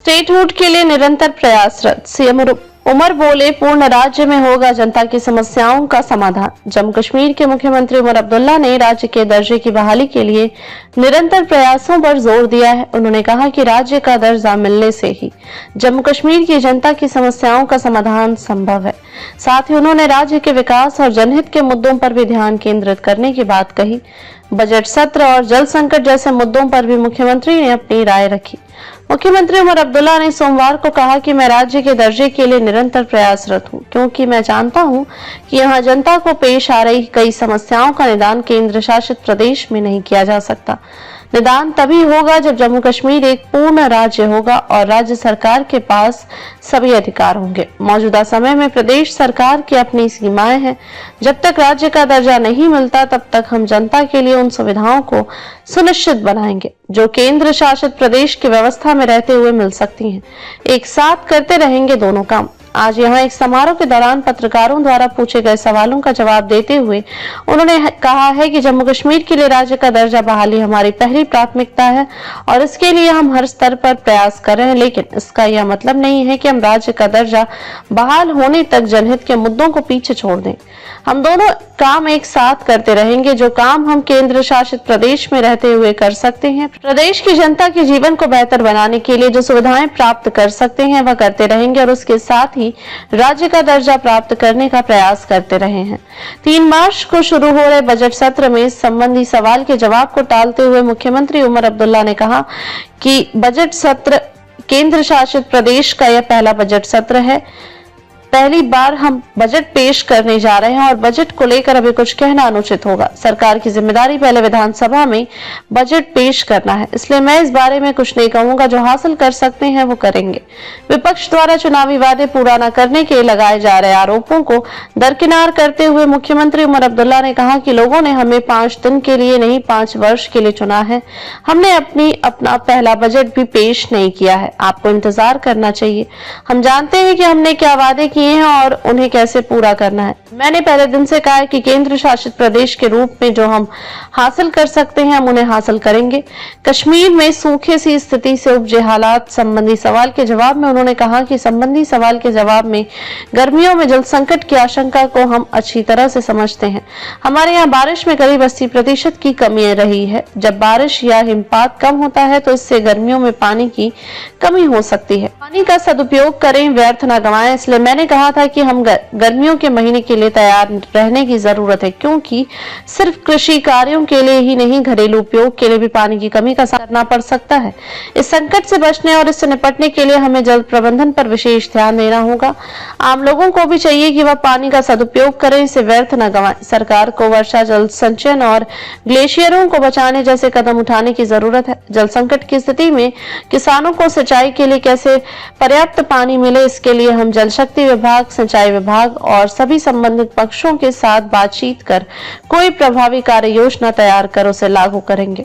Statehood के लिए निरंतर प्रयासरत सीएम उमर बोले, पूर्ण राज्य में होगा जनता की समस्याओं का समाधान। जम्मू कश्मीर के मुख्यमंत्री उमर अब्दुल्ला ने राज्य के दर्जे की बहाली के लिए निरंतर प्रयासों पर जोर दिया है। उन्होंने कहा कि राज्य का दर्जा मिलने से ही जम्मू कश्मीर की जनता की समस्याओं का समाधान संभव है। साथ ही उन्होंने राज्य के विकास और जनहित के मुद्दों पर भी ध्यान केंद्रित करने की बात कही। बजट सत्र और जल संकट जैसे मुद्दों पर भी मुख्यमंत्री ने अपनी राय रखी। मुख्यमंत्री उमर अब्दुल्ला ने सोमवार को कहा कि मैं राज्य के दर्जे के लिए निरंतर प्रयासरत हूं, क्योंकि मैं जानता हूं कि यहां जनता को पेश आ रही कई समस्याओं का निदान केंद्र शासित प्रदेश में नहीं किया जा सकता। निदान तभी होगा जब जम्मू कश्मीर एक पूर्ण राज्य होगा और राज्य सरकार के पास सभी अधिकार होंगे। मौजूदा समय में प्रदेश सरकार की अपनी सीमाएं हैं। जब तक राज्य का दर्जा नहीं मिलता तब तक हम जनता के लिए उन सुविधाओं को सुनिश्चित बनाएंगे जो केंद्र शासित प्रदेश की व्यवस्था में रहते हुए मिल सकती हैं। एक साथ करते रहेंगे दोनों काम। आज यहाँ एक समारोह के दौरान पत्रकारों द्वारा पूछे गए सवालों का जवाब देते हुए उन्होंने कहा है कि जम्मू कश्मीर के लिए राज्य का दर्जा बहाली हमारी पहली प्राथमिकता है और इसके लिए हम हर स्तर पर प्रयास कर रहे हैं। लेकिन इसका यह मतलब नहीं है कि हम राज्य का दर्जा बहाल होने तक जनहित के मुद्दों को पीछे छोड़ दें। हम दोनों काम एक साथ करते रहेंगे। जो काम हम केंद्र शासित प्रदेश में रहते हुए कर सकते हैं, प्रदेश की जनता के जीवन को बेहतर बनाने के लिए जो सुविधाएं प्राप्त कर सकते हैं वह करते रहेंगे और उसके साथ ही राज्य का दर्जा प्राप्त करने का प्रयास करते रहे हैं। 3 मार्च को शुरू हो रहे बजट सत्र में इस संबंधी सवाल के जवाब को टालते हुए मुख्यमंत्री उमर अब्दुल्ला ने कहा कि बजट सत्र केंद्र शासित प्रदेश का यह पहला बजट सत्र है। पहली बार हम बजट पेश करने जा रहे हैं और बजट को लेकर अभी कुछ कहना अनुचित होगा। सरकार की जिम्मेदारी पहले विधानसभा में बजट पेश करना है, इसलिए मैं इस बारे में कुछ नहीं कहूंगा। जो हासिल कर सकते हैं वो करेंगे। विपक्ष द्वारा चुनावी वादे पूरा न करने के लगाए जा रहे आरोपों को दरकिनार करते हुए मुख्यमंत्री उमर अब्दुल्ला ने कहा कि लोगों ने हमें 5 दिन के लिए नहीं 5 वर्ष के लिए चुना है। हमने अपना पहला बजट भी पेश नहीं किया है। आपको इंतजार करना चाहिए। हम जानते हैं कि हमने क्या वादे किए हैं और उन्हें कैसे पूरा करना है। मैंने पहले दिन से कहा है कि केंद्र शासित प्रदेश के रूप में जो हम हासिल कर सकते हैं हम उन्हें हासिल करेंगे। कश्मीर में सूखे सी स्थिति से उपजे हालात संबंधी सवाल के जवाब में उन्होंने कहा कि संबंधी सवाल के जवाब में गर्मियों में जल संकट की आशंका को हम अच्छी तरह से समझते हैं। हमारे यहाँ बारिश में करीब 80% की कमी रही है। जब बारिश या हिमपात कम होता है तो इससे गर्मियों में पानी की कमी हो सकती है। पानी का सदुपयोग करें, व्यर्थ न गंवाएं। इसलिए मैंने कहा था कि हम गर्मियों के महीने के लिए तैयार रहने की जरूरत है, क्योंकि सिर्फ कृषि कार्यों के लिए ही नहीं घरेलू उपयोग के लिए भी पानी की कमी का सामना करना पड़ सकता है। इस संकट से बचने और इससे निपटने के लिए हमें जल प्रबंधन पर विशेष ध्यान देना होगा। आम लोगों को भी चाहिए कि वह पानी का सदुपयोग करें, इसे व्यर्थ न गंवाएं। सरकार को वर्षा जल संचयन और ग्लेशियरों को बचाने जैसे कदम उठाने की जरूरत है। जल संकट की स्थिति में किसानों को सिंचाई के लिए कैसे पर्याप्त पानी मिले, इसके लिए हम जल शक्ति विभाग, सिंचाई विभाग और सभी संबंधित पक्षों के साथ बातचीत कर कोई प्रभावी कार्य योजना तैयार कर उसे लागू करेंगे।